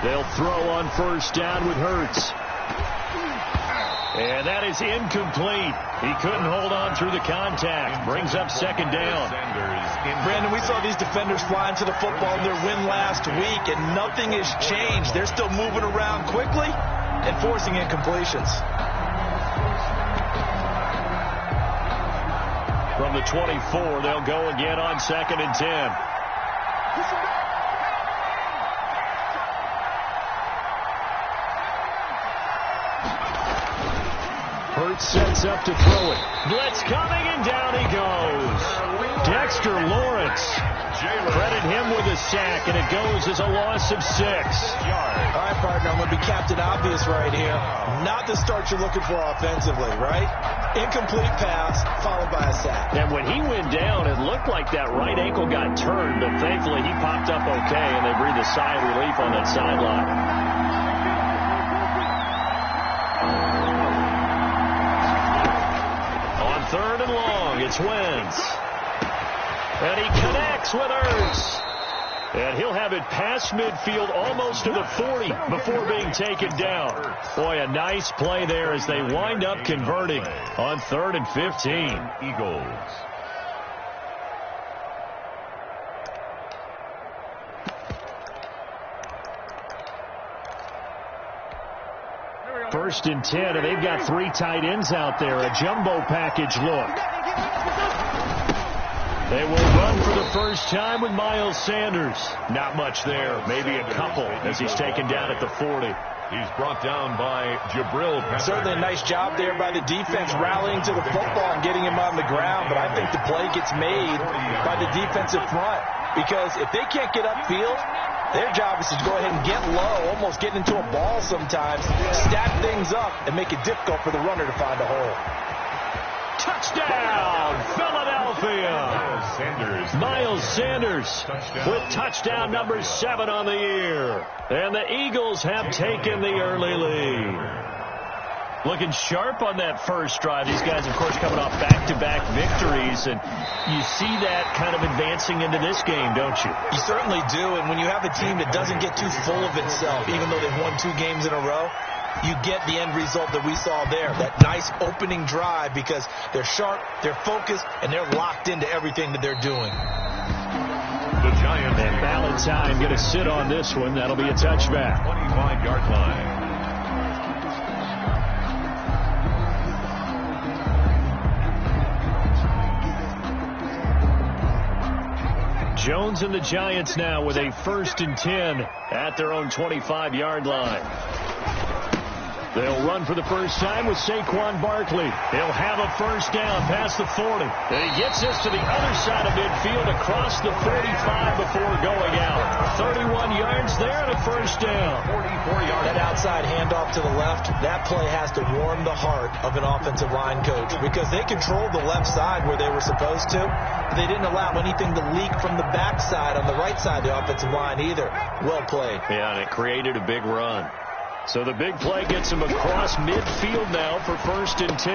They'll throw on first down with Hurts. And that is incomplete. He couldn't hold on through the contact. Brings up second down. Brandon, we saw these defenders flying to the football in their win last week, and nothing has changed. They're still moving around quickly and forcing incompletions. From the 24, they'll go again on 2nd and 10. Hurts sets up to throw it. Blitz coming, and down he goes. Dexter Lawrence. Credit him with a sack, and it goes as a loss of 6. All right, partner, I'm going to be Captain Obvious right here. Not the start you're looking for offensively, right? Incomplete pass, followed by a sack. And when he went down, it looked like that right ankle got turned, but thankfully he popped up okay, and they breathed a sigh of relief on that sideline. Third and long, it's Wentz. And he connects with Hurts. And he'll have it past midfield almost to the 40 before being taken down. Boy, a nice play there as they wind up converting on 3rd and 15. Eagles. First and 10, and they've got 3 tight ends out there. A jumbo package look. They will run for the first time with Miles Sanders. Not much there, maybe a couple as he's taken down at the 40. He's brought down by Jabril. Certainly a nice job there by the defense rallying to the football and getting him on the ground, but I think the play gets made by the defensive front because if they can't get upfield, their job is to go ahead and get low, almost get into a ball sometimes, stack things up, and make it difficult for the runner to find a hole. Touchdown, Philadelphia! Miles Sanders with touchdown number 7 on the year. And the Eagles have taken the early lead. Looking sharp on that first drive. These guys, of course, coming off back-to-back victories, and you see that kind of advancing into this game, don't you? You certainly do, and when you have a team that doesn't get too full of itself, even though they've won 2 games in a row, you get the end result that we saw there, that nice opening drive because they're sharp, they're focused, and they're locked into everything that they're doing. The Giants. And Valentine going to sit on this one. That'll be a touchback. 25-yard line. Jones and the Giants now with a 1st and 10 at their own 25-yard line. They'll run for the first time with Saquon Barkley. He'll have a first down past the 40. And he gets this to the other side of midfield across the 45 before going out. 31 yards there and a first down. 44 yards. That outside handoff to the left, that play has to warm the heart of an offensive line coach because they controlled the left side where they were supposed to. But they didn't allow anything to leak from the backside on the right side of the offensive line either. Well played. Yeah, and it created a big run. So the big play gets him across midfield now for 1st and 10.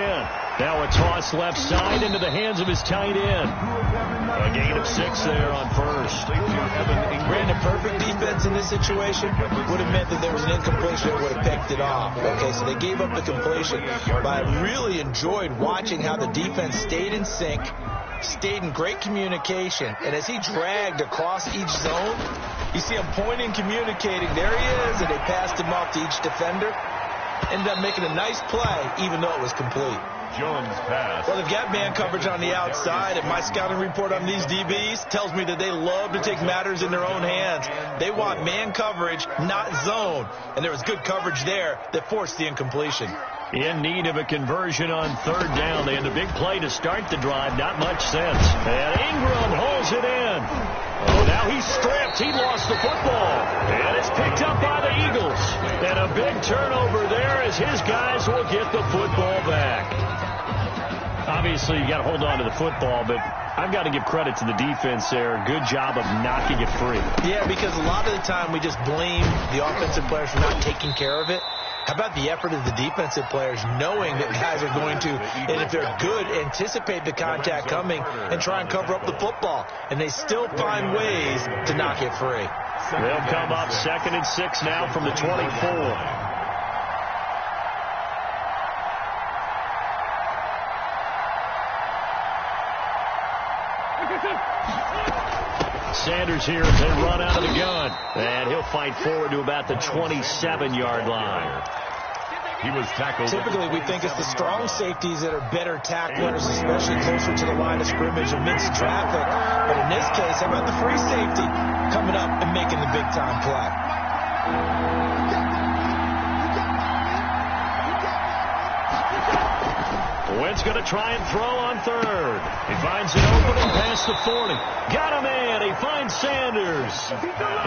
Now a toss left side into the hands of his tight end. A gain of 6 there on first. Brandon, perfect defense in this situation would have meant that there was an incompletion that would have picked it off. Okay, so they gave up the completion. But I really enjoyed watching how the defense stayed in sync, stayed in great communication, and as he dragged across each zone, you see him pointing, communicating. There he is, and they passed him off to each defender. Ended up making a nice play, even though it was complete. Jones pass. Well, they've got man coverage on the outside, and my scouting report on these DBs tells me that they love to take matters in their own hands. They want man coverage, not zone, and there was good coverage there that forced the incompletion. In need of a conversion on 3rd down. They had the big play to start the drive. Not much sense. And Ingram holds it in. Oh, now he's stripped. He lost the football. And it's picked up by the Eagles. And a big turnover there as his guys will get the football back. Obviously, you got to hold on to the football, but I've got to give credit to the defense there. Good job of knocking it free. Yeah, because a lot of the time we just blame the offensive players for not taking care of it. How about the effort of the defensive players knowing that guys are going to, and if they're good, anticipate the contact coming and try and cover up the football. And they still find ways to knock it free. They'll come up 2nd and 6 now from the 24. Sanders here as they run out of the gun. And he'll fight forward to about the 27-yard line. He was tackled. Typically, we think it's the strong safeties that are better tacklers, especially closer to the line of scrimmage amidst traffic. But in this case, how about the free safety coming up and making the big-time play? Wentz going to try and throw on 3rd. He finds an opening past the 40. Got him in. He finds Sanders.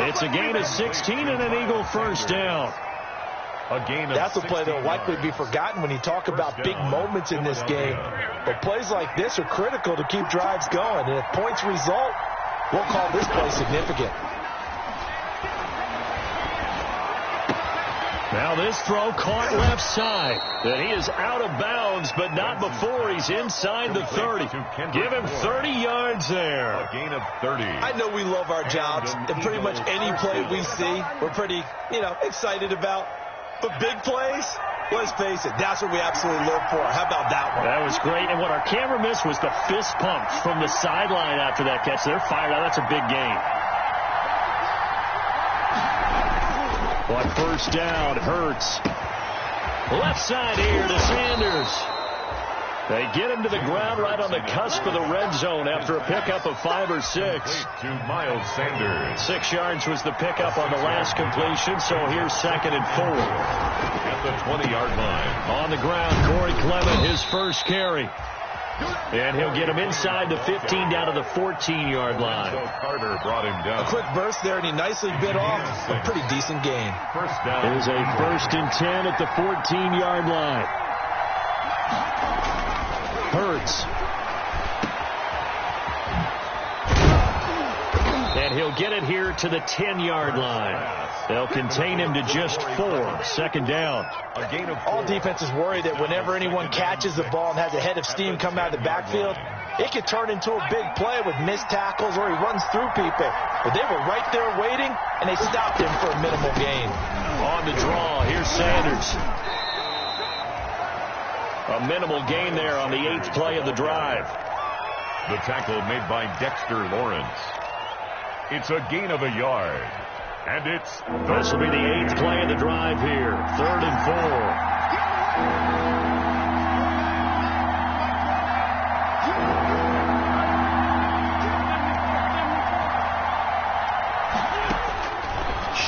It's a gain of 16 and an Eagle first down. That's a play that will likely be forgotten when you talk about big moments in this game. But plays like this are critical to keep drives going. And if points result, we'll call this play significant. Now this throw caught left side. And he is out of bounds, but not before he's inside the 30. Give him 30 yards there. A gain of 30. I know we love our jobs, and pretty much any play we see, we're pretty, excited about. But big plays, let's face it, that's what we absolutely live for. How about that one? That was great. And what our camera missed was the fist pump from the sideline after that catch. They're fired out. That's a big gain. On first down, Hurts. Left side here to Sanders. They get him to the ground right on the cusp of the red zone after a pickup of 5 or 6. To Miles Sanders. 6 yards was the pickup on the last completion, so here's 2nd and 4. At the 20-yard line. On the ground, Corey Clement, his first carry. And he'll get him inside the 15 down to the 14-yard line. So Carter brought him down. A quick burst there, and he nicely bit off a pretty decent gain. First down. There's a 1st and 10 at the 14-yard line. Hurts. And he'll get it here to the 10-yard line. They'll contain him to just 4. 2nd down. A gain of 4. All defenses worry that whenever anyone catches the ball and has a head of steam come out of the backfield, it could turn into a big play with missed tackles or he runs through people. But they were right there waiting, and they stopped him for a minimal gain. On the draw, here's Sanders. A minimal gain there on the 8th play of the drive. The tackle made by Dexter Lawrence. It's a gain of a yard. And it's... This will be the 8th play of the drive here. 3rd and 4.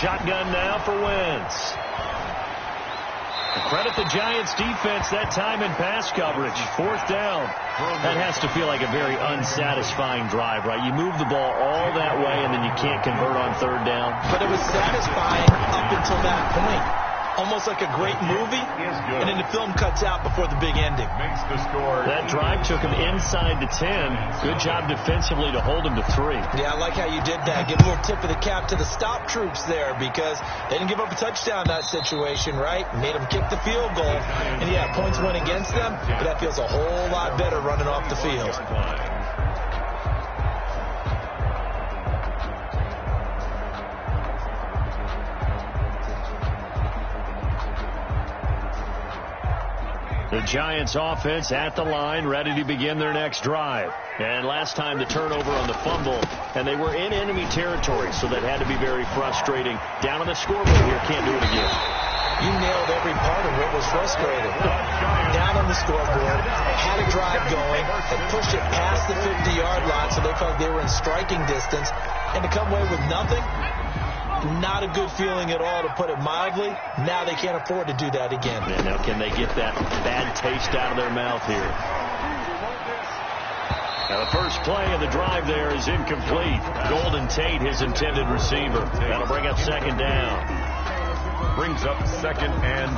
Shotgun now for Wentz. Credit the Giants defense that time in pass coverage. 4th down. That has to feel like a very unsatisfying drive, right? You move the ball all that way and then you can't convert on 3rd down. But it was satisfying up until that point. Almost like a great movie, and then the film cuts out before the big ending. Makes the score. That drive took him inside the 10. Good job defensively to hold him to 3. Yeah, I like how you did that. Give a little tip of the cap to the stop troops there because they didn't give up a touchdown in that situation, right? Made them kick the field goal. And, yeah, points went against them, but that feels a whole lot better running off the field. The Giants offense at the line, ready to begin their next drive. And last time the turnover on the fumble, and they were in enemy territory, so that had to be very frustrating. Down on the scoreboard here, can't do it again. You nailed every part of what was frustrating. Down on the scoreboard, had a drive going, had pushed it past the 50-yard line, so they felt they were in striking distance, and to come away with nothing, not a good feeling at all, to put it mildly. Now they can't afford to do that again. And now can they get that bad taste out of their mouth here? Now the first play of the drive there is incomplete. Golden Tate, his intended receiver. That'll bring up 2nd down. Brings up 2nd and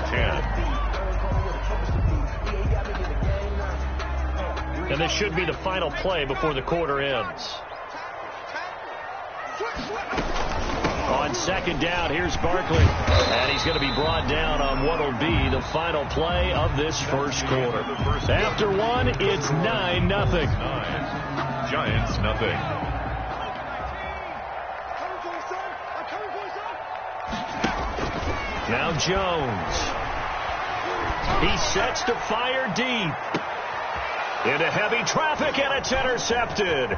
10. And this should be the final play before the quarter ends. On 2nd down, here's Barkley. And he's going to be brought down on what will be the final play of this first quarter. After one, it's 9-0. Giants nothing. Now Jones. He sets to fire deep. Into heavy traffic, and it's intercepted.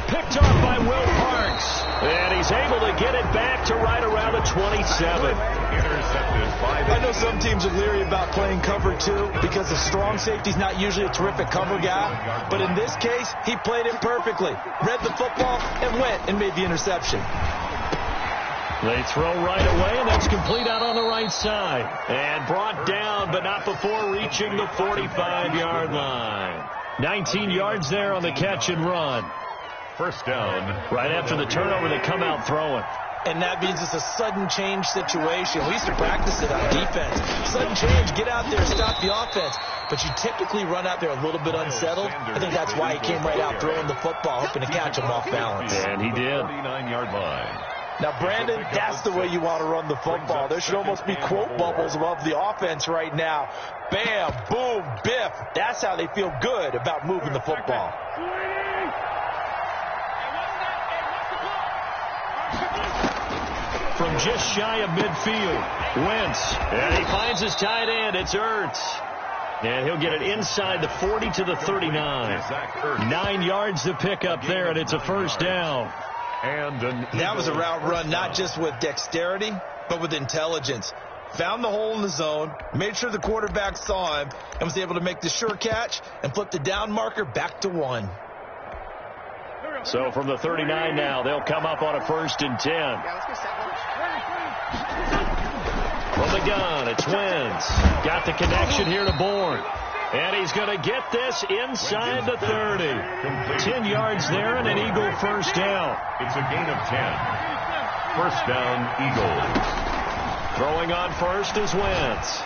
Picked up by Will Parks. And he's able to get it back to right around the 27. Intercepted by I know some teams are leery about playing cover 2 because the strong safety's not usually a terrific cover guy. But in this case, he played it perfectly. Read the football and went and made the interception. They throw right away, and that's complete out on the right side. And brought down, but not before reaching the 45-yard line. 19 yards there on the catch and run. First down. Right after the turnover, they come out throwing. And that means it's a sudden change situation. We used to practice it on defense. Sudden change, get out there, stop the offense. But you typically run out there a little bit unsettled. I think that's why he came right out throwing the football, hoping to catch him off balance. And he did. 49-yard line. Now, Brandon, that's the way you want to run the football. There should almost be quote bubbles above the offense right now. Bam, boom, biff. That's how they feel good about moving the football. From just shy of midfield, Wentz. And he finds his tight end. It's Ertz. And he'll get it inside the 40 to the 39. 9 yards to pick up there, and it's a first down. That was a route run not just with dexterity, but with intelligence. Found the hole in the zone, made sure the quarterback saw him, and was able to make the sure catch and flip the down marker back to 1. So from the 39 now, they'll come up on a 1st and 10. From the gun, it's Wentz. Got the connection here to Bourne. And he's going to get this inside the 30. 10 yards there and an Eagle first down. It's a gain of 10. First down, Eagles. Throwing on first is Wentz.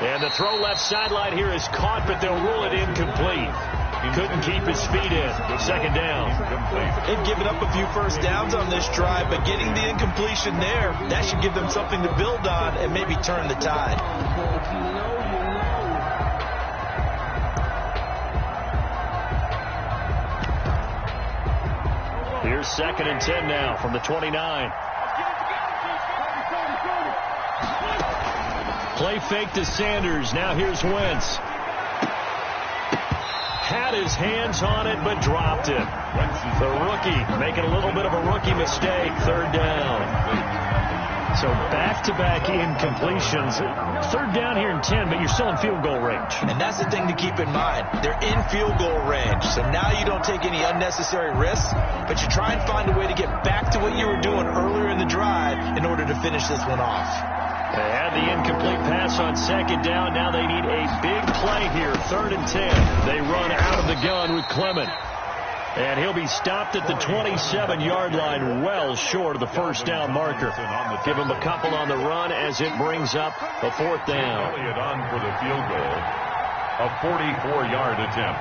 And the throw left sideline here is caught, but they'll rule it incomplete. He couldn't keep his feet in. Second down. They've given up a few first downs on this drive, but getting the incompletion there, that should give them something to build on and maybe turn the tide. Here's 2nd and 10 now from the 29. Play fake to Sanders. Now here's Wentz. Had his hands on it, but dropped it. The rookie making a little bit of a rookie mistake. 3rd down. So back-to-back incompletions. 3rd down here in 10, but you're still in field goal range. And that's the thing to keep in mind. They're in field goal range. So now you don't take any unnecessary risks, but you try and find a way to get back to what you were doing earlier in the drive in order to finish this one off. They had the incomplete pass on 2nd down. Now they need a big play here. 3rd and 10. They run out of the gun with Clement. And he'll be stopped at the 27-yard line, well short of the first down marker. Give him a couple on the run as it brings up a 4th down. Elliott on for the field goal. A 44-yard attempt.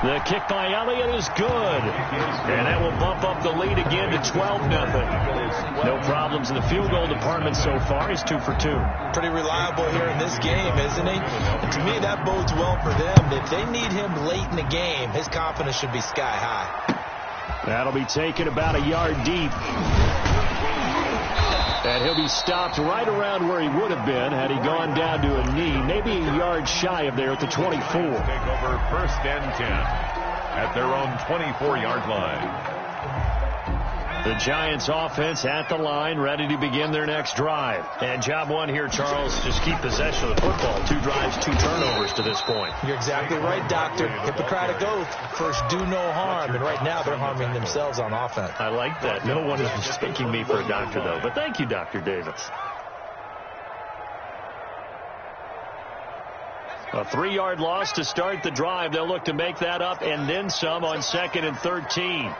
The kick by Elliott is good. And that will bump up the lead again to 12-0. No problems in the field goal department so far. He's 2 for 2. Pretty reliable here in this game, isn't he? And to me, that bodes well for them. If they need him late in the game, his confidence should be sky high. That'll be taken about a yard deep. And he'll be stopped right around where he would have been had he gone down to a knee, maybe a yard shy of there at the 24. Take over 1st and 10 at their own 24-yard line. The Giants offense at the line, ready to begin their next drive. And job one here, Charles, just keep possession of the football. 2 drives, 2 turnovers to this point. You're exactly right, Doctor. Hippocratic oath. First, do no harm. And right now, they're harming themselves on offense. I like that. No one is mistaking me for a doctor, though. But thank you, Dr. Davis. A 3-yard loss to start the drive. They'll look to make that up and then some on 2nd and 13.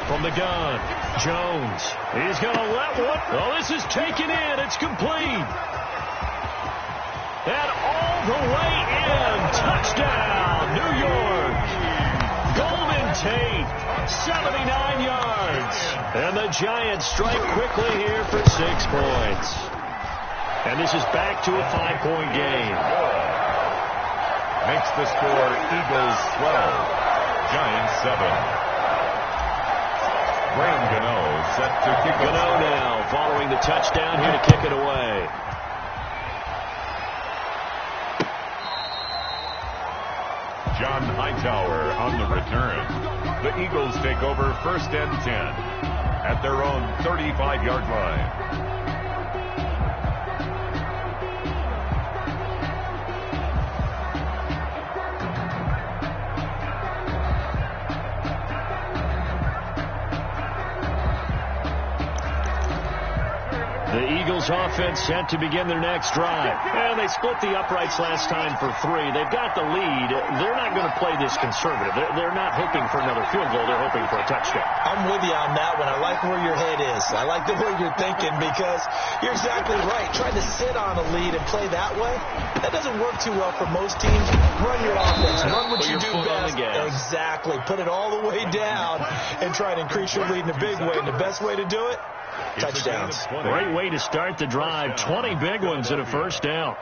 From the gun, Jones. He's going to let one. Oh, this is taken in. It's complete. And all the way in. Touchdown, New York. Golden Tate, 79 yards. And the Giants strike quickly here for 6 points. And this is back to a 5-point game. Makes the score Eagles 12, Giants 7. Brandon. set to kick it. Gano now following the touchdown here to kick it away. John Hightower on the return. The Eagles take over 1st and 10 at their own 35-yard line. The Eagles offense set to begin their next drive. And they split the uprights last time for 3. They've got the lead. They're not going to play this conservative. They're not hoping for another field goal. They're hoping for a touchdown. I'm with you on that one. I like where your head is. I like the way you're thinking because you're exactly right. Trying to sit on a lead and play that way, that doesn't work too well for most teams. Run your offense. Run what you do best. Exactly. Put it all the way down and try to increase your lead in a big way. And the best way to do it? Touchdowns. Great way to start the drive. 20 big ones and a first down.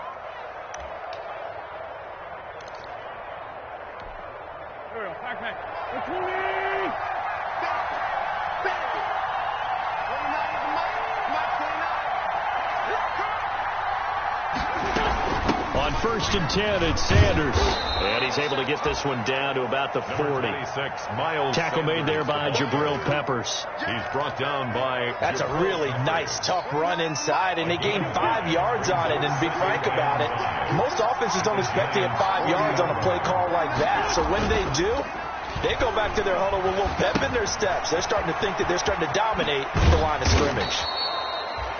On 1st and 10, it's Sanders. And he's able to get this one down to about the 40. Tackle made there by Jabril Peppers. He's brought down by... That's a really nice, tough run inside, and they gained 5 yards on it. And to be frank about it, most offenses don't expect to get 5 yards on a play call like that. So when they do, they go back to their huddle with a little pep in their steps. They're starting to think that they're starting to dominate the line of scrimmage.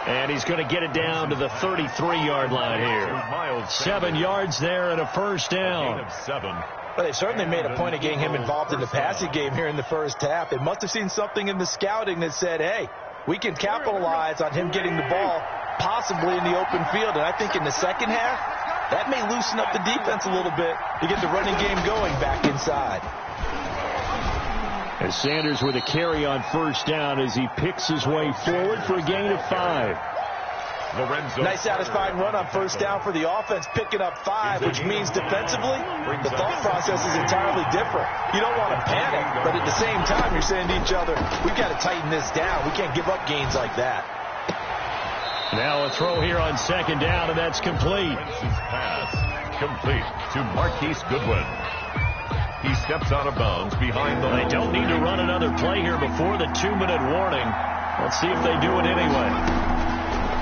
And he's going to get it down to the 33-yard line here. 7 yards there and a first down. Well, they certainly made a point of getting him involved in the passing game here in the first half. They must have seen something in the scouting that said, hey, we can capitalize on him getting the ball possibly in the open field. And I think in the second half, that may loosen up the defense a little bit to get the running game going back inside. As Sanders with a carry on first down as he picks his way forward for a gain of 5. Nice satisfying run on first down for the offense, picking up 5, which means defensively, the thought process is entirely different. You don't want to panic, but at the same time, you're saying to each other, we've got to tighten this down. We can't give up gains like that. Now a throw here on 2nd down, and that's complete. Pass complete to Marquise Goodwin. He steps out of bounds behind the... They don't need to run another play here before the 2-minute warning. Let's see if they do it anyway.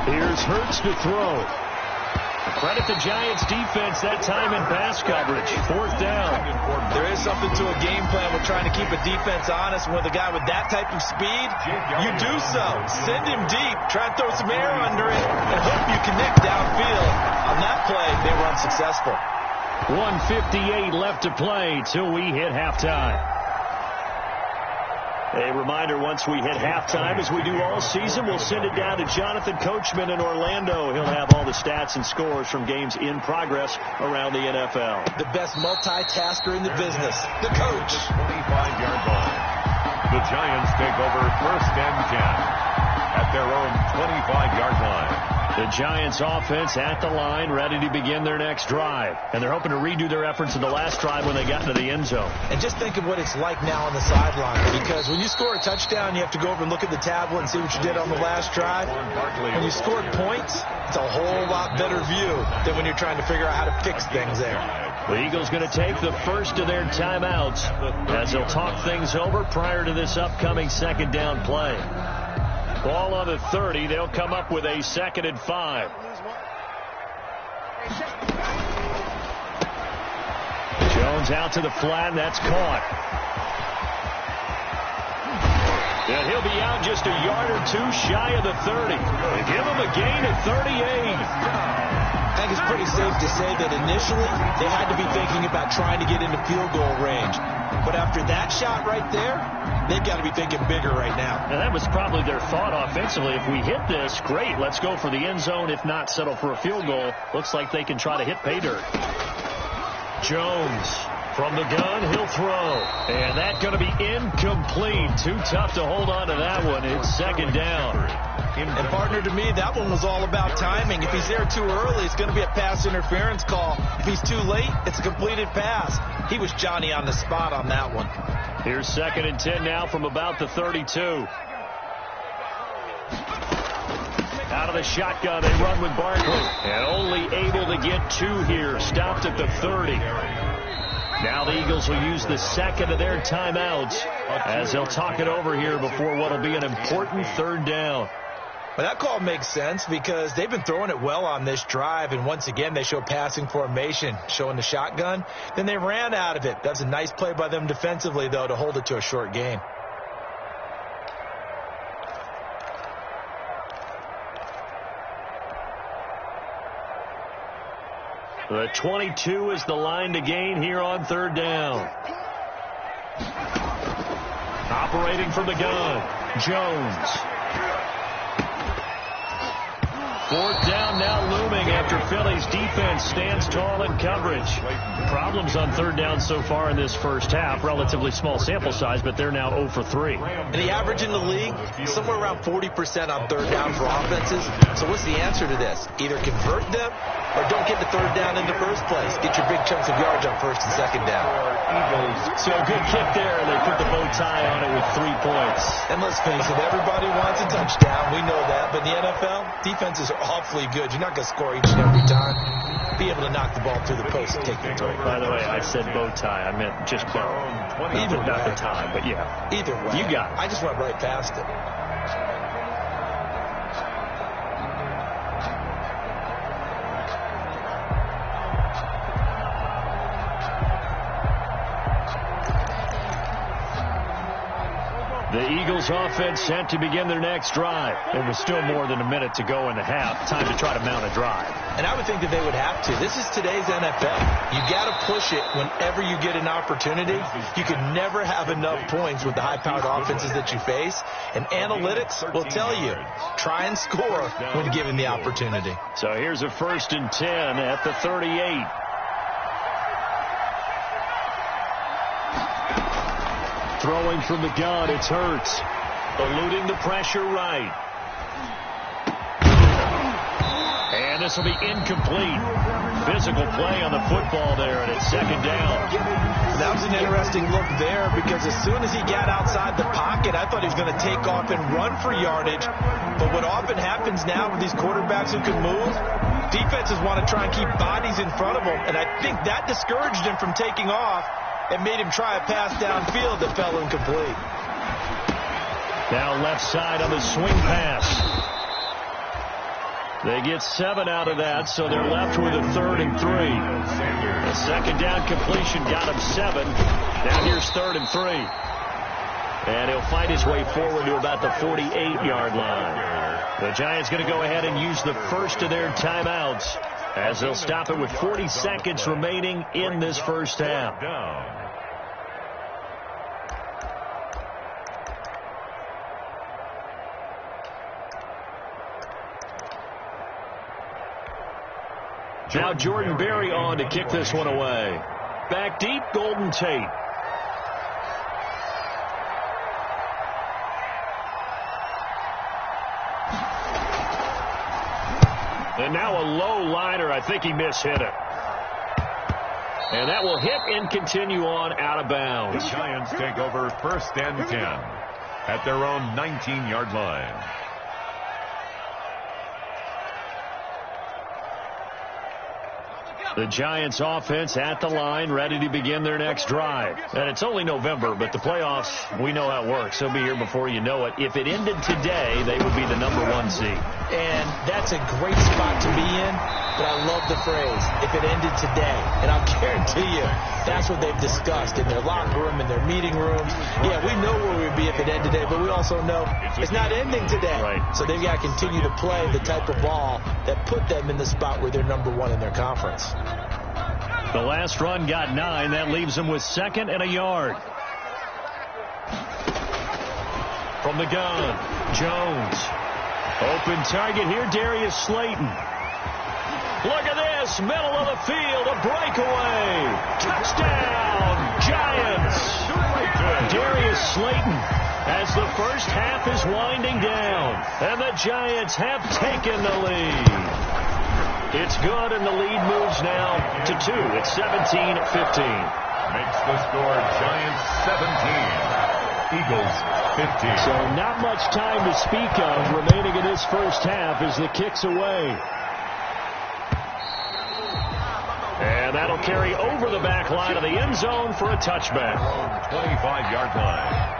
Here's Hurts to throw. Credit the Giants defense that time in pass coverage. 4th down. There is something to a game plan with trying to keep a defense honest. With a guy with that type of speed, you do so. Send him deep. Try and throw some air under it and hope you connect downfield. On that play, they were unsuccessful. 1:58 left to play till we hit halftime. A reminder, once we hit halftime, as we do all season, we'll send it down to Jonathan Coachman in Orlando. He'll have all the stats and scores from games in progress around the NFL. The best multitasker in the business, the coach. 25-yard line. The Giants take over 1st and 10 at their own 25-yard line. The Giants offense at the line, ready to begin their next drive. And they're hoping to redo their efforts in the last drive when they got into the end zone. And just think of what it's like now on the sideline. Because when you score a touchdown, you have to go over and look at the tablet and see what you did on the last drive. When you scored points, it's a whole lot better view than when you're trying to figure out how to fix things there. The Eagles going to take the first of their timeouts as they'll talk things over prior to this upcoming 2nd down play. Ball on the 30. They'll come up with a 2nd and 5. Jones out to the flat, and that's caught. And he'll be out just a yard or 2 shy of the 30. They give him a gain of 38. I think it's pretty safe to say that initially they had to be thinking about trying to get into field goal range. But after that shot right there, they've got to be thinking bigger right now. And that was probably their thought offensively. If we hit this, great, let's go for the end zone. If not, settle for a field goal. Looks like they can try to hit pay dirt. Jones from the gun, he'll throw. And that's going to be incomplete. Too tough to hold on to that one. It's 2nd down. And partner, to me, that one was all about timing. If he's there too early, it's going to be a pass interference call. If he's too late, it's a completed pass. He was Johnny on the spot on that one. Here's 2nd and 10 now from about the 32. Out of the shotgun, they run with Barkley. And only able to get 2 here. Stopped at the 30. Now the Eagles will use the second of their timeouts as they'll talk it over here before what will be an important 3rd down. Well, that call makes sense because they've been throwing it well on this drive, and once again they show passing formation, showing the shotgun. Then they ran out of it. That's a nice play by them defensively, though, to hold it to a short gain. The 22 is the line to gain here on 3rd down. Operating from the gun, Jones. 4th down now looming after Philly's defense stands tall in coverage. Problems on 3rd down so far in this first half. Relatively small sample size, but they're now 0 for 3. And the average in the league, somewhere around 40% on 3rd down for offenses. So what's the answer to this? Either convert them or don't get the 3rd down in the first place. Get your big chunks of yards on 1st and 2nd down. So a good kick there, and they put the bow tie on it with 3 points. And let's face it, everybody wants a touchdown. We know that. But in the NFL, defenses are awfully good. You're not going to score each and every time. Be able to knock the ball through the post and take the throw. By the way, I said bow tie. I meant just bow. Either way. Not the tie, but yeah. Either way. You got it. I just went right past it. The Eagles offense set to begin their next drive. There was still more than a minute to go in the half. Time to try to mount a drive. And I would think that they would have to. This is today's NFL. You got to push it whenever you get an opportunity. You can never have enough points with the high-powered offenses that you face. And analytics will tell you, try and score when given the opportunity. So here's a 1st and 10 at the 38. Throwing from the gun, it's Hurts. Eluding the pressure right. And this will be incomplete. Physical play on the football there, and it's 2nd down. That was an interesting look there because as soon as he got outside the pocket, I thought he was going to take off and run for yardage. But what often happens now with these quarterbacks who can move, defenses want to try and keep bodies in front of them, and I think that discouraged him from taking off. It made him try a pass downfield that fell incomplete. Now left side on the swing pass. They get 7 out of that, so they're left with a 3rd and 3. The 2nd down completion got him 7. Now here's 3rd and 3. And he'll fight his way forward to about the 48-yard line. The Giants going to go ahead and use the first of their timeouts as they'll stop it with 40 seconds remaining in this first half. Now Jordan Berry on to kick this one away. Back deep, Golden Tate. And now a low liner. I think he mishit it. And that will hit and continue on out of bounds. The Giants take over 1st and 10 at their own 19-yard line. The Giants offense at the line, ready to begin their next drive. And it's only November, but the playoffs, we know how it works. They'll be here before you know it. If it ended today, they would be the #1 seed. And that's a great spot to be in, but I love the phrase, if it ended today. And I'll guarantee you, that's what they've discussed in their locker room, in their meeting rooms. Yeah, we know where we'd be if it ended today, but we also know it's not ending today. Right. So they've got to continue to play the type of ball that put them in the spot where they're #1 in their conference. The last run got 9. That leaves them with 2nd and a yard. From the gun, Jones. Open target here, Darius Slayton. Look at this, middle of the field, a breakaway. Touchdown, Giants. Darius Slayton as the first half is winding down. And the Giants have taken the lead. It's good, and the lead moves now to 2. It's 17-15. Makes the score Giants 17, Eagles 15. So not much time to speak of remaining in this first half as the kick's away. And that'll carry over the back line of the end zone for a touchback. 25-yard line.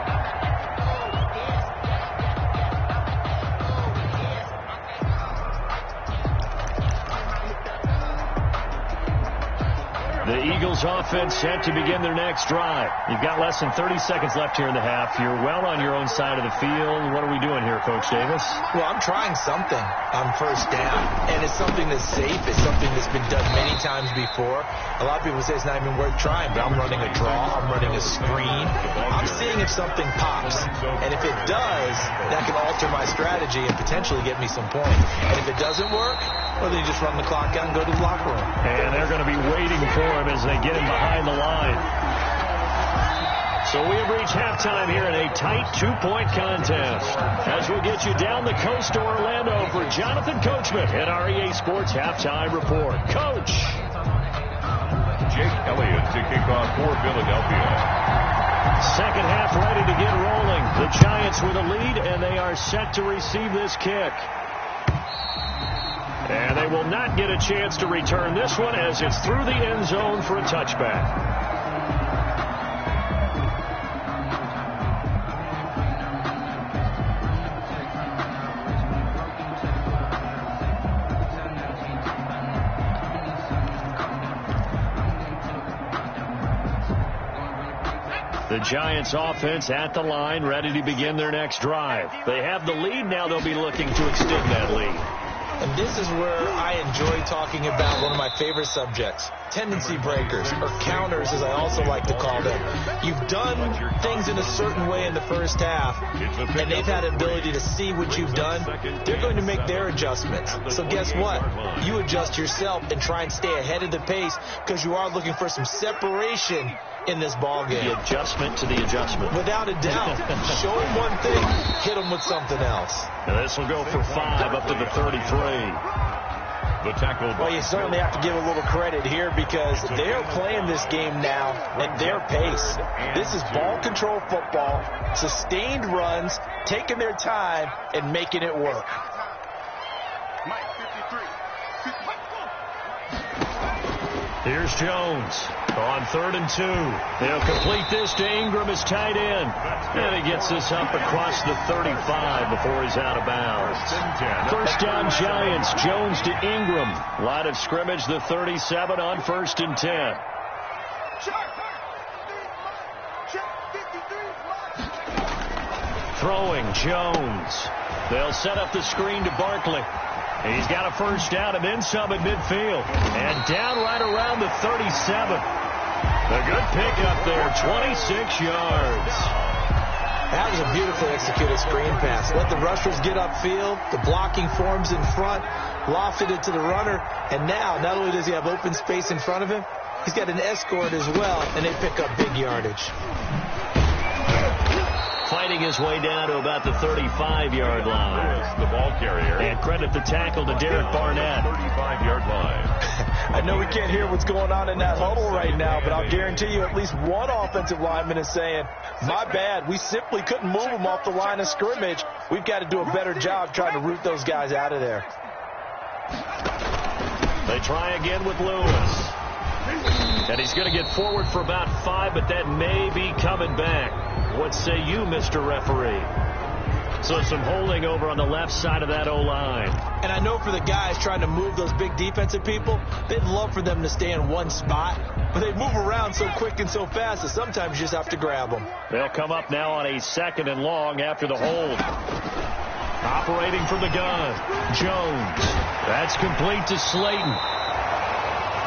The Eagles offense set to begin their next drive. You've got less than 30 seconds left here in the half. You're well on your own side of the field. What are we doing here, Coach Davis? Well, I'm trying something on first down, and it's something that's safe. It's something that's been done many times before. A lot of people say it's not even worth trying, but I'm running a draw. I'm running a screen. I'm seeing if something pops, and if it does, that can alter my strategy and potentially get me some points. And if it doesn't work, well, then you just run the clock out and go to the locker room. And they're going to be waiting for him as they get him behind the line. So we have reached halftime here in a tight two-point contest. As we'll get you down the coast to Orlando for Jonathan Coachman at our EA Sports Halftime Report. Coach. Jake Elliott to kick off for Philadelphia. Second half ready to get rolling. The Giants with a lead, and they are set to receive this kick. And they will not get a chance to return this one as it's through the end zone for a touchback. The Giants offense at the line, ready to begin their next drive. They have the lead. Now they'll be looking to extend that lead. And this is where I enjoy talking about one of my favorite subjects, tendency breakers, or counters as I also like to call them. You've done things in a certain way in the first half, and they've had an ability to see what you've done. They're going to make their adjustments. So guess what? You adjust yourself and try and stay ahead of the pace because you are looking for some separation in this ball game. The adjustment to the adjustment. Without a doubt. Show them one thing, hit them with something else. And this will go for 5 up to the 33. The tackle. Well, you certainly have to give a little credit here because they're playing this game now at their pace. This is ball control football, sustained runs, taking their time, and making it work. Here's Jones on 3rd and 2. They'll complete this to Ingram as tight end. And he gets this up across the 35 before he's out of bounds. First down Giants, Jones to Ingram. Line of scrimmage, the 37 on 1st and 10. Throwing Jones. They'll set up the screen to Barkley. He's got a first down and then some at midfield. And down right around the 37. A good pickup there, 26 yards. That was a beautifully executed screen pass. Let the rushers get upfield. The blocking forms in front. Lofted it to the runner. And now, not only does he have open space in front of him, he's got an escort as well, and they pick up big yardage. Fighting his way down to about the 35-yard line. The ball carrier. And credit the tackle to Derek Barnett. 35-yard line. I know we can't hear what's going on in that huddle right now, but I'll guarantee you at least one offensive lineman is saying, my bad, we simply couldn't move them off the line of scrimmage. We've got to do a better job trying to root those guys out of there. They try again with Lewis. And he's going to get forward for about 5, but that may be coming back. What say you, Mr. Referee? So some holding over on the left side of that O-line. And I know for the guys trying to move those big defensive people, they'd love for them to stay in one spot. But they move around so quick and so fast that sometimes you just have to grab them. They'll come up now on a 2nd and long after the hold. Operating from the gun, Jones. That's complete to Slayton.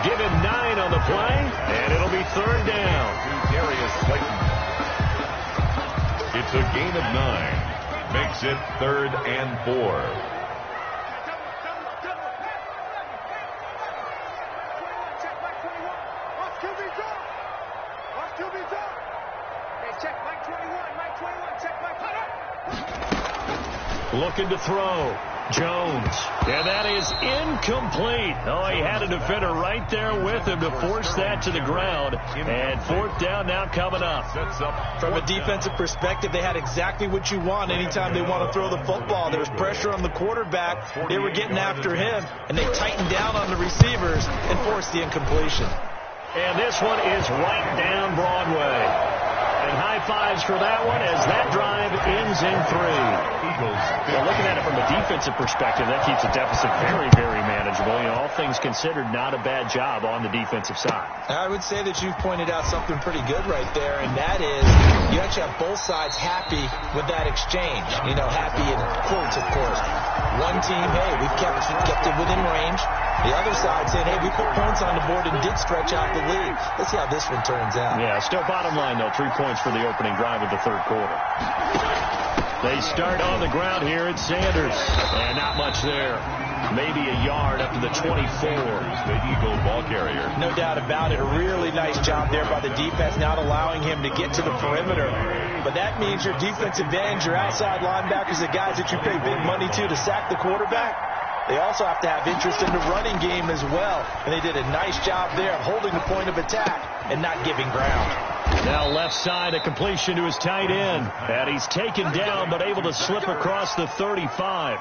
Give him 9 on the play, and it'll be 3rd down. Darius Slayton. It's a gain of 9. Makes it 3rd and 4. Looking to throw. Jones. And that is incomplete. Oh, he had a defender right there with him to force that to the ground. And fourth down now coming up. From a defensive perspective, they had exactly what you want anytime they want to throw the football. There was pressure on the quarterback. They were getting after him, and they tightened down on the receivers and forced the incompletion. And this one is right down Broadway. And high fives for that one as that drive ends in 3. Well, looking at it from a defensive perspective, that keeps the deficit very, very manageable. You know, all things considered, not a bad job on the defensive side. I would say that you've pointed out something pretty good right there, and that is you actually have both sides happy with that exchange. You know, happy in quotes, of course. One team, hey, we've kept it within range. The other side saying, hey, we put points on the board and did stretch out the lead. Let's see how this one turns out. Yeah, still bottom line, though, 3 points for the opening drive of the third quarter. They start on the ground here at Sanders. And not much there. Maybe a yard up to the 24. The Eagle ball carrier. No doubt about it. A really nice job there by the defense, not allowing him to get to the perimeter. But that means your defensive ends, your outside linebackers, the guys that you pay big money to sack the quarterback, they also have to have interest in the running game as well. And they did a nice job there of holding the point of attack and not giving ground. Now left side, a completion to his tight end. And he's taken down but able to slip across the 35.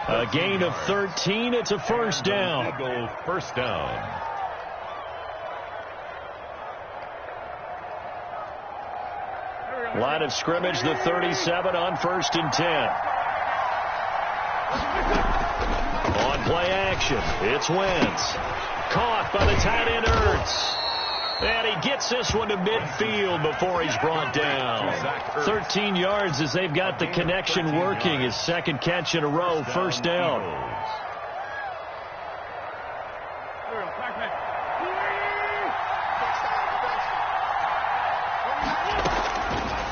A gain of 13. It's a first down. Eagle first down. Line of scrimmage, the 37 on 1st and 10. On play action, it's Wentz. Caught by the tight end Ertz. And he gets this one to midfield before he's brought down. 13 yards as they've got the connection working. His second catch in a row, first down.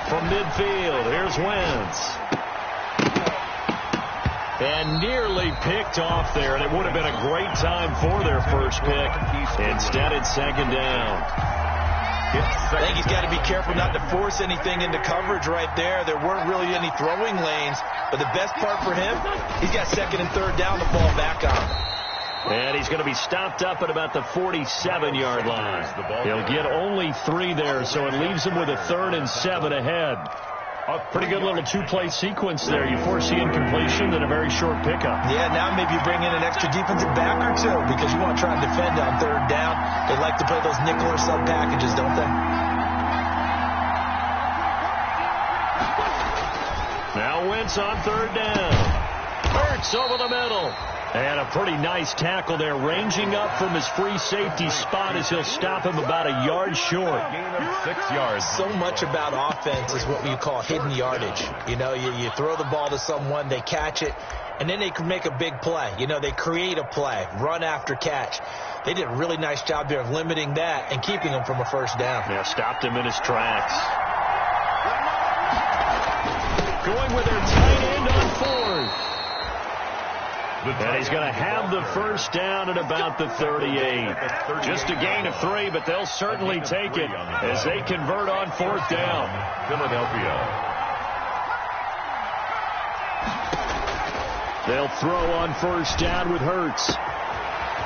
From midfield, here's Wentz. And nearly picked off there, and it would have been a great time for their first pick. Instead, it's second down. I think he's got to be careful not to force anything into coverage right there. There weren't really any throwing lanes, but the best part for him, he's got second and third down to fall back on. And he's going to be stopped up at about the 47-yard line. He'll get only 3 there, so it leaves him with a 3rd and 7 ahead. A pretty good little 2-play sequence there. You force the incompletion, then a very short pickup. Yeah, now maybe you bring in an extra defensive back or two because you want to try and defend on third down. They like to play those nickel or sub packages, don't they? Now Wentz on third down. Ertz over the middle. And a pretty nice tackle there, ranging up from his free safety spot as he'll stop him about a yard short. Gain of 6 yards. So much about offense is what you call hidden yardage. You know, you throw the ball to someone, they catch it, and then they can make a big play. You know, they create a play, run after catch. They did a really nice job there of limiting that and keeping him from a first down. Yeah, stopped him in his tracks. Going with their tight end on fourth. And he's going to have the first down at about the 38. Just a gain of 3, but they'll certainly take it as they convert on fourth down. Philadelphia. They'll throw on first down with Hurts.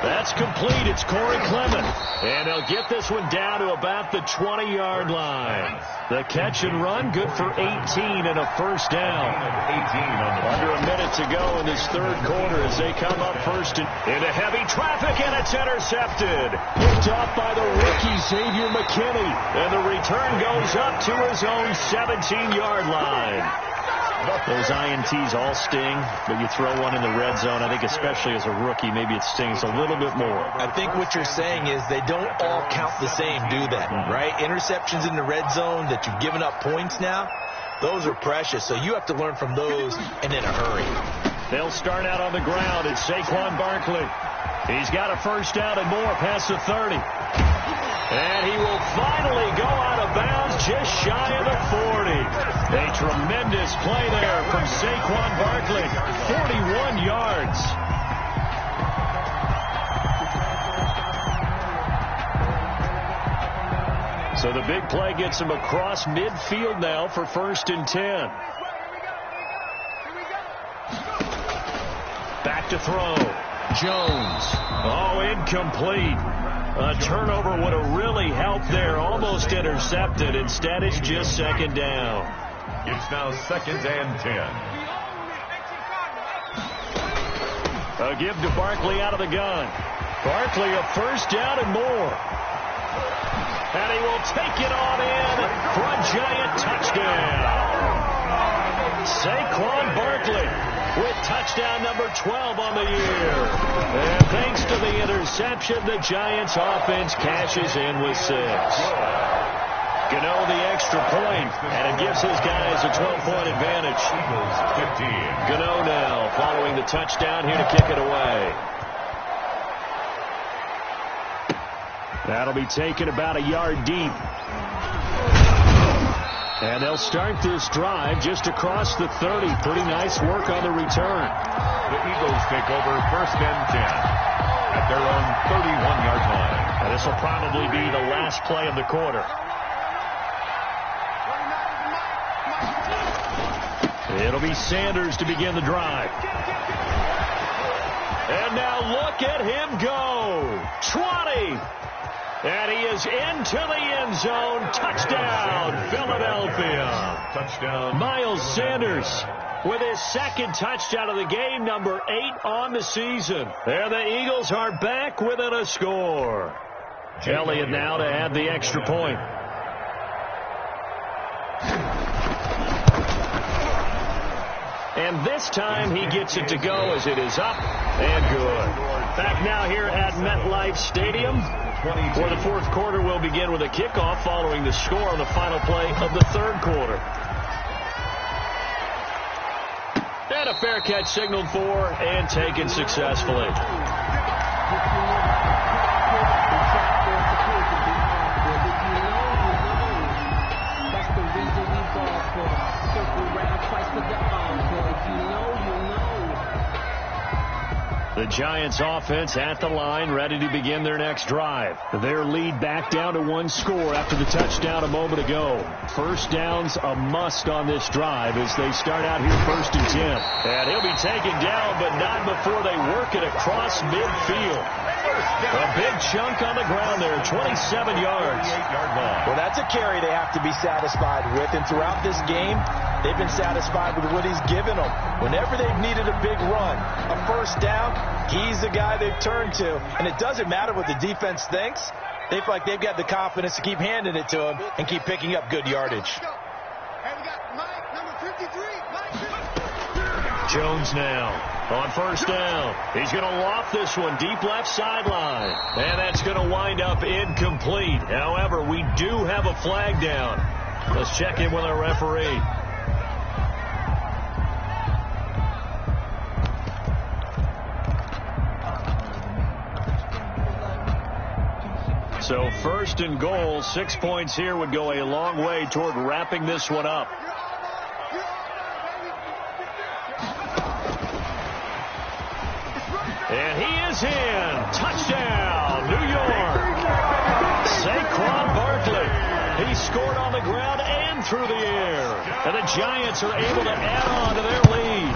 That's complete. It's Corey Clement. And they'll get this one down to about the 20-yard line. The catch and run, good for 18 and a first down. Under a minute to go in this third quarter as they come up first into heavy traffic, and it's intercepted. Picked off by the rookie Xavier McKinney. And the return goes up to his own 17-yard line. Those INTs all sting, but you throw one in the red zone, I think especially as a rookie, maybe it stings a little bit more. I think what you're saying is they don't all count the same, do they? Right? Interceptions in the red zone that you've given up points now, those are precious, so you have to learn from those and in a hurry. They'll start out on the ground. It's Saquon Barkley. He's got a first down and more past the 30. And he will finally go out of bounds just shy of the 40. A tremendous play there from Saquon Barkley. 41 yards. So the big play gets him across midfield now for 1st and 10. back to throw. Jones. Oh, incomplete. A turnover would have really helped there. Almost intercepted. Instead, it's just second down. It's now 2nd and 10. A give to Barkley out of the gun. Barkley a first down and more. And he will take it on in for a giant touchdown. Saquon Barkley with touchdown number 12 on the year. And thanks to the interception, the Giants offense cashes in with 6. Gano the extra point, and it gives his guys a 12-point advantage. Eagles 15. Gano now following the touchdown here to kick it away. That'll be taken about a yard deep. And they'll start this drive just across the 30. Pretty nice work on the return. The Eagles take over 1st and 10 at their own 31-yard line. And this will probably be the last play of the quarter. It'll be Sanders to begin the drive. And now look at him go. 20. And he is into the end zone. Touchdown, Philadelphia. Touchdown. Miles Sanders with his 2nd touchdown of the game, number 8 on the season. And the Eagles are back within a score. Elliott now to add the extra point. And this time he gets it to go as it is up and good. Back now here at MetLife Stadium, where the 4th quarter will begin with a kickoff following the score on the final play of the 3rd quarter. And a fair catch signaled for and taken successfully. The Giants offense at the line, ready to begin their next drive. Their lead back down to 1 score after the touchdown a moment ago. First down's a must on this drive as they start out here 1st and 10. And he'll be taken down, but not before they work it across midfield. A big chunk on the ground there, 27 yards. Well, that's a carry they have to be satisfied with, and throughout this game, they've been satisfied with what he's given them. Whenever they've needed a big run, a first down, he's the guy they've turned to. And it doesn't matter what the defense thinks. They feel like they've got the confidence to keep handing it to him and keep picking up good yardage. Jones now on first down. He's going to loft this one deep left sideline. And that's going to wind up incomplete. However, we do have a flag down. Let's check in with our referee. So 1st and goal, 6 points here would go a long way toward wrapping this one up. And he is in. Touchdown, New York. Saquon Barkley. He scored on the ground and through the air. And the Giants are able to add on to their lead.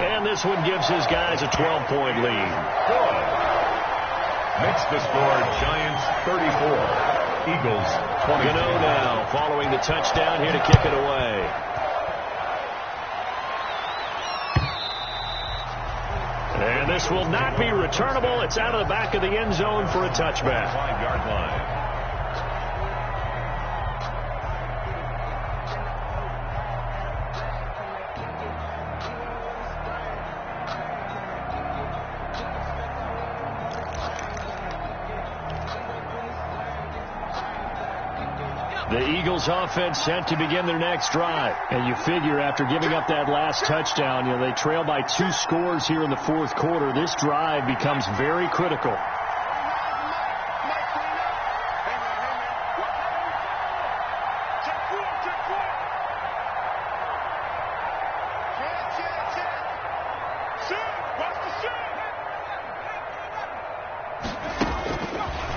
And this one gives his guys a 12-point lead. Makes the score Giants 34, Eagles 20. Gano now following the touchdown here to kick it away. And this will not be returnable. It's out of the back of the end zone for a touchback. 5-yard line. The Eagles offense set to begin their next drive. And you figure after giving up that last touchdown, they trail by 2 scores here in the 4th quarter. This drive becomes very critical.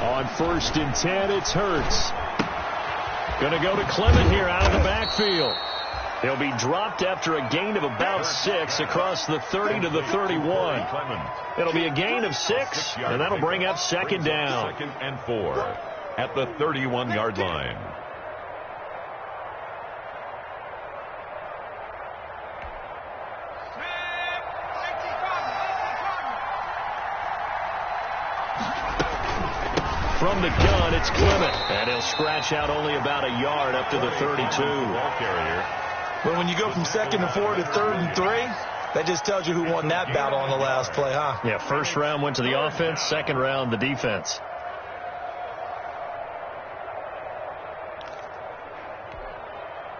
On 1st and 10, it's Hurts. Going to go to Clement here out of the backfield. He'll be dropped after a gain of about 6 across the 30 to the 31. It'll be a gain of 6, and that'll bring up second down. 2nd and 4 at the 31-yard line. From the gun, it's Clement, and he'll scratch out only about a yard up to the 32. Ball carrier. But when you go from 2nd and 4 to 3rd and 3, that just tells you who won that battle on the last play, huh? Yeah, first round went to the offense, second round the defense.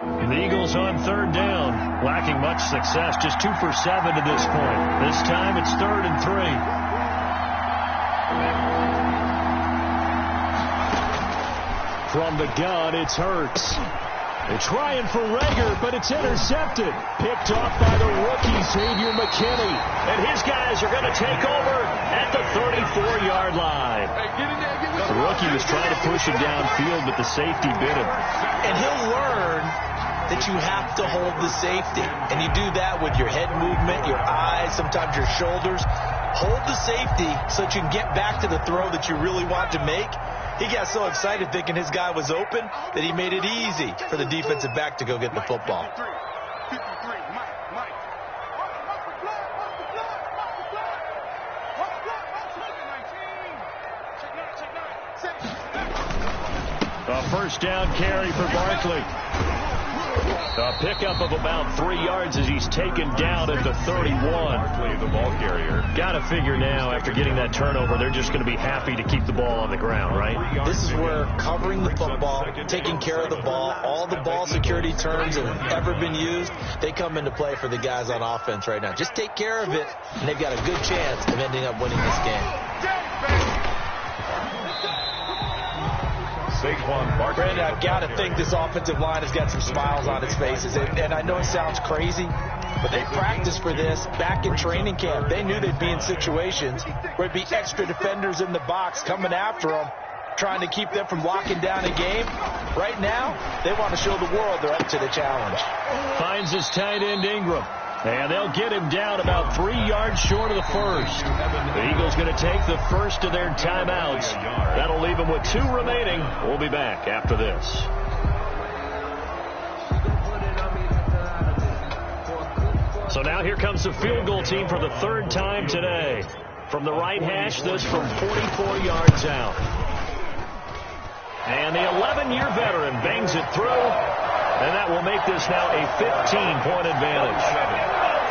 The Eagles on 3rd down, lacking much success, just 2 for 7 to this point. This time it's 3rd and 3. From the gun, it's Hurts. They're trying for Rager, but it's intercepted. Picked off by the rookie, Xavier McKinney. And his guys are going to take over at the 34-yard line. The rookie was trying to push him downfield, but the safety bit him. And he'll learn that you have to hold the safety. And you do that with your head movement, your eyes, sometimes your shoulders. Hold the safety so that you can get back to the throw that you really want to make. He got so excited thinking his guy was open that he made it easy for the defensive back to go get the football. A first down carry for Barkley. A pickup of about 3 yards as he's taken down at the 31. Barkley, the ball carrier. Got to figure now, after getting that turnover, they're just going to be happy to keep the ball on the ground, right? This is where covering the football, taking care of the ball, all the ball security terms that have ever been used, they come into play for the guys on offense right now. Just take care of it, and they've got a good chance of ending up winning this game. Brandon, I've got to think this offensive line has got some smiles on its faces. And I know it sounds crazy, but they practiced for this back in training camp. They knew they'd be in situations where there'd be extra defenders in the box coming after them, trying to keep them from locking down a game. Right now, they want to show the world they're up to the challenge. Finds his tight end Ingram. And they'll get him down about 3 yards short of the first. The Eagles going to take the first of their timeouts. That'll leave them with 2 remaining. We'll be back after this. So now here comes the field goal team for the 3rd time today. From the right hash, this from 44 yards out. And the 11-year veteran bangs it through. And that will make this now a 15-point advantage.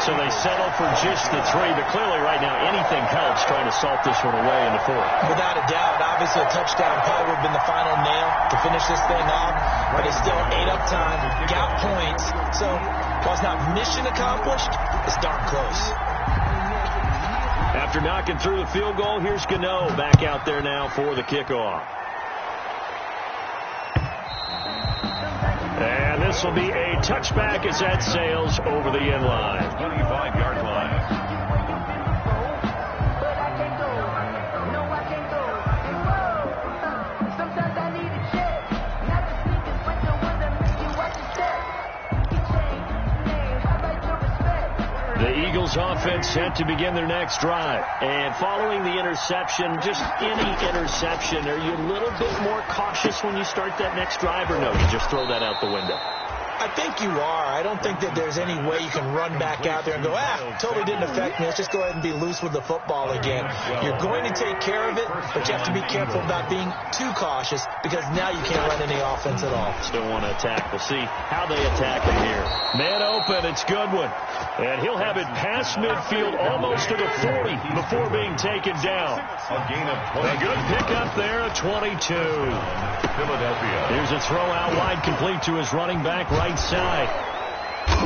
So they settle for just the 3, but clearly right now anything helps trying to salt this one away in the 4th. Without a doubt, obviously a touchdown probably would have been the final nail to finish this thing off, but it's still 8 up time, got points, so while it's not mission accomplished, it's darn close. After knocking through the field goal, here's Gano back out there now for the kickoff. And this will be a touchback as that sails over the end line. 25-yard line. The Eagles offense set to begin their next drive. And following the interception, just any interception, are you a little bit more cautious when you start that next drive, or no, you just throw that out the window? I think you are. I don't think that there's any way you can run back out there and go, totally didn't affect me. Let's just go ahead and be loose with the football again. You're going to take care of it, but you have to be careful about being too cautious because now you can't run any offense at all. Still want to attack. We'll see how they attack him here. Man open, it's Goodwin. And he'll have it past midfield almost to the 40 before being taken down. A gain of 20. A good pickup there at 22. Philadelphia. Here's a throw out wide complete to his running back right side.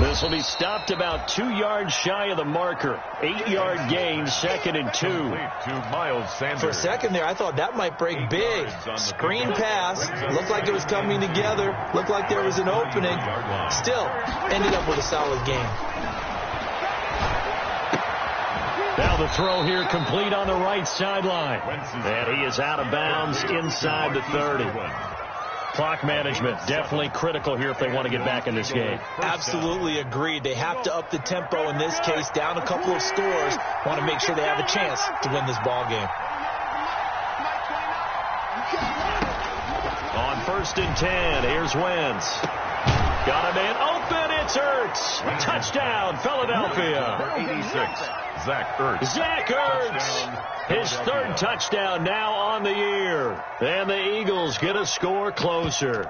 This will be stopped about 2 yards shy of the marker. 8-yard gain, 2nd and 2. To Miles Sanders. For a second there, I thought that might break big. Screen pass. Looked like it was coming together. Looked like there was an opening. Still, ended up with a solid game. Now the throw here complete on the right sideline. And he is out of bounds inside the 30. Clock management, definitely critical here if they want to get back in this game. Absolutely agreed. They have to up the tempo in this case, down a couple of scores. Want to make sure they have a chance to win this ball game. On 1st and 10, here's Wentz. Got a man open, it's Ertz. Touchdown, Philadelphia. 86, Zach Ertz. Zach Ertz, his 3rd touchdown now on the year. And the Eagles get a score closer.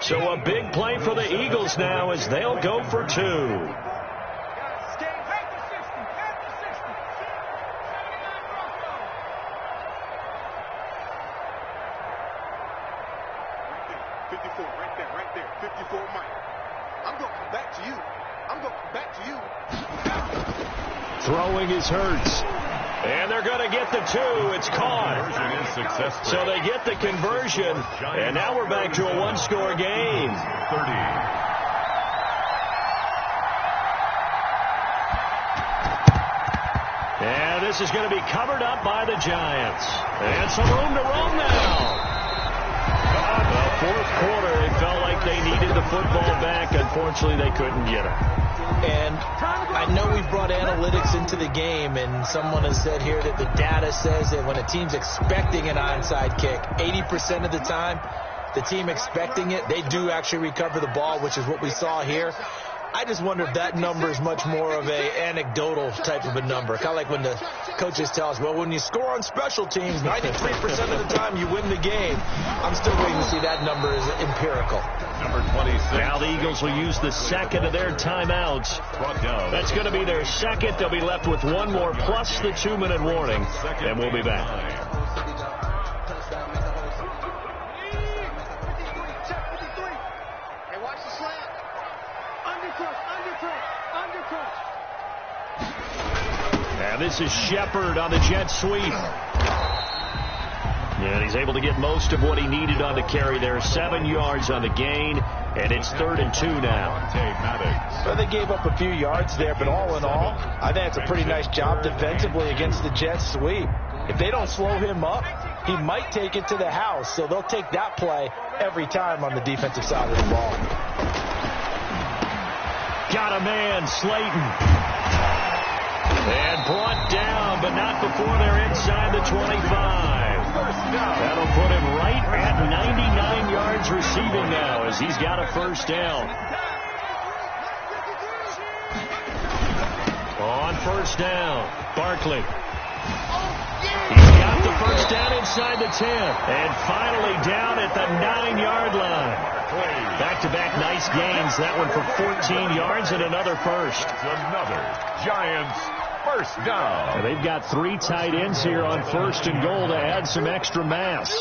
So a big play for the Eagles now as they'll go for 2. Throwing is Hurts. And they're going to get the 2. It's caught. Conversion is successful. So they get the conversion. And now we're back to a 1-score game. 30. And this is going to be covered up by the Giants. And some room to roam now. The 4th quarter, it felt like they needed the football back. Unfortunately, they couldn't get it. And I know we've brought analytics into the game, and someone has said here that the data says that when a team's expecting an onside kick, 80% of the time, the team expecting it, they do actually recover the ball, which is what we saw here. I just wonder if that number is much more of a anecdotal type of a number. Kind of like when the coaches tell us, well, when you score on special teams, 93% of the time you win the game. I'm still waiting to see that number is empirical. Number 26. Now the Eagles will use the second of their timeouts. That's going to be their second. They'll be left with one more plus the 2-minute warning. And we'll be back. And this is Shepard on the jet sweep. And he's able to get most of what he needed on the carry there. 7 yards on the gain, and it's 3rd and 2 now. Well, they gave up a few yards there, but all in all, I think it's a pretty nice job defensively against the jet sweep. If they don't slow him up, he might take it to the house, so they'll take that play every time on the defensive side of the ball. Got a man, Slayton. And brought down, but not before they're inside the 25. That'll put him right at 99 yards receiving now as he's got a 1st down. On 1st down, Barkley. He's got the 1st down inside the 10. And finally down at the 9-yard line. Back-to-back nice gains. That one for 14 yards and another 1st. Another Giants 1st down. And they've got 3 tight ends here on 1st and goal to add some extra mass.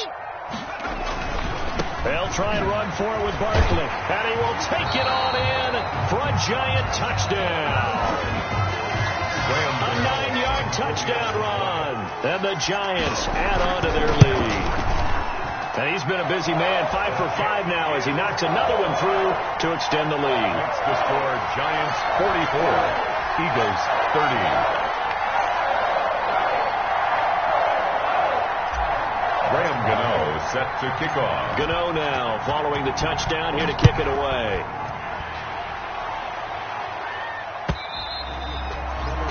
They'll try and run for it with Barkley. And he will take it on in for a Giant touchdown. A 9-yard touchdown run. And the Giants add on to their lead. And he's been a busy man, 5 for 5 now as he knocks another one through to extend the lead. That's the score, Giants 44, Eagles 30. Graham Gano set to kick off. Gano now following the touchdown here to kick it away.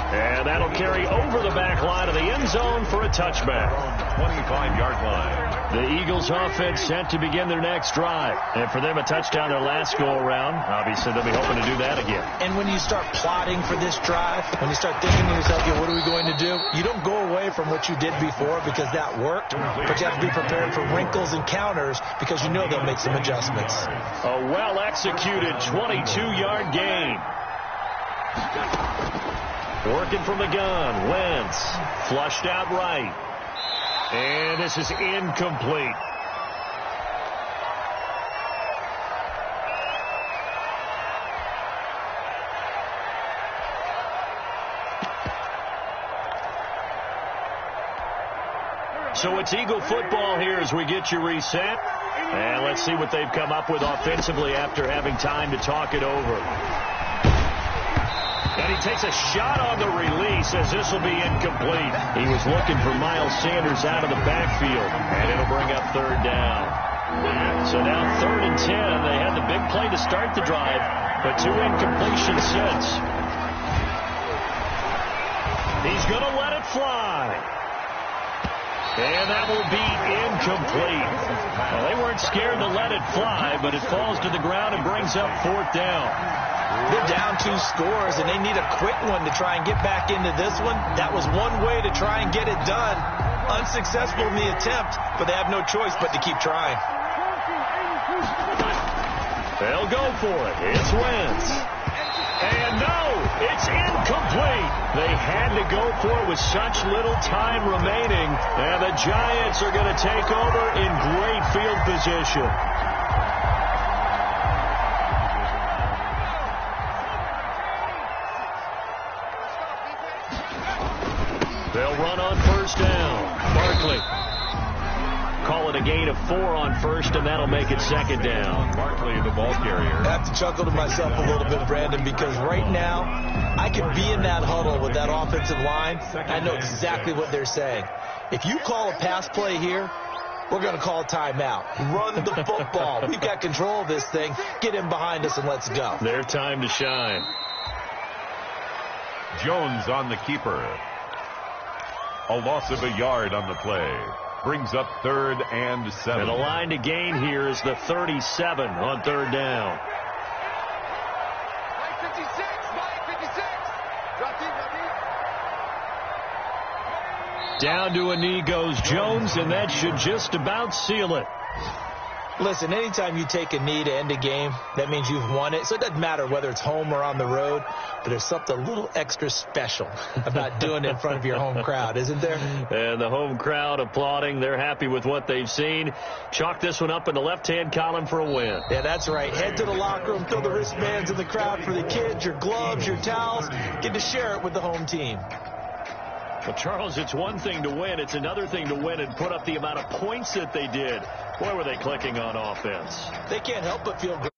And that'll carry over the back line of the end zone for a touchback. 25-yard line. The Eagles offense set to begin their next drive. And for them, a touchdown their last go-around. Obviously, they'll be hoping to do that again. And when you start plotting for this drive, when you start thinking to yourself, what are we going to do? You don't go away from what you did before because that worked. But you have to be prepared for wrinkles and counters because you know they'll make some adjustments. A well-executed 22-yard gain. Working from the gun. Wentz flushed out right. And this is incomplete. So it's Eagle football here as we get you reset. And let's see what they've come up with offensively after having time to talk it over. And he takes a shot on the release as this will be incomplete. He was looking for Miles Sanders out of the backfield, and it'll bring up third down. So now 3rd and 10. They had the big play to start the drive, but 2 incompletions since. He's going to let it fly. And that will be incomplete. Well, they weren't scared to let it fly, but it falls to the ground and brings up 4th down. They're down 2 scores, and they need a quick one to try and get back into this one. That was one way to try and get it done. Unsuccessful in the attempt, but they have no choice but to keep trying. They'll go for it. It's Wentz. And no, it's incomplete. They had to go for it with such little time remaining. And the Giants are going to take over in great field position. They'll run on 1st down. Barkley. Call it a gain of 4 on 1st, and that'll make it 2nd down. Barkley, the ball carrier. I have to chuckle to myself a little bit, Brandon, because right now I could be in that huddle with that offensive line. I know exactly what they're saying. If you call a pass play here, we're going to call a timeout. Run the football. We've got control of this thing. Get in behind us and let's go. Their time to shine. Jones on the keeper. A loss of a yard on the play. Brings up 3rd and 7. And the line to gain here is the 37 on 3rd down. Mike 56. Drop deep. Down to a knee goes Jones, and that should just about seal it. Listen, anytime you take a knee to end a game, that means you've won it. So it doesn't matter whether it's home or on the road, but there's something a little extra special about doing it in front of your home crowd, isn't there? And the home crowd applauding. They're happy with what they've seen. Chalk this one up in the left-hand column for a win. Yeah, that's right. Head to the locker room, throw the wristbands in the crowd for the kids, your gloves, your towels. Get to share it with the home team. Well, Charles, it's one thing to win. It's another thing to win and put up the amount of points that they did. Boy, were they clicking on offense. They can't help but feel great.